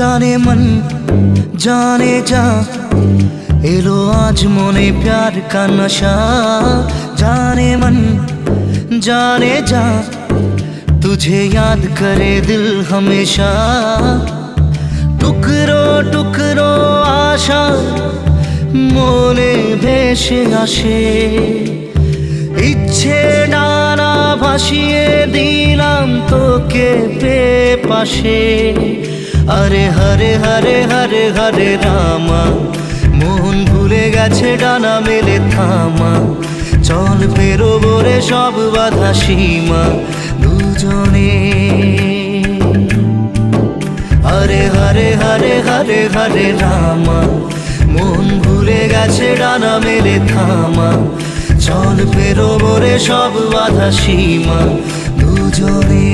जाने मन जाने जा एलो आज मोने प्यार का नशा। जाने मन जाने जा तुझे याद करे दिल हमेशा। टुकरो टुकरो आशा मोने भेসে আসে, ইচ্ছে ডানা ভাসিয়ে দিলাম তোকে পেয়ে পাশে। আরে হরে হরে হরে হরে রামা, মন ভুলে গেছে ডানা মেলে থামা। চল পেরোবো রে সব বাধা সীমা দুজনে। হরে হরে হরে হরে হরে রামা, মন ভুলে গেছে ডানা মেলে থামা। চল পেরোবো রে সব বাধা সীমা দুজনে।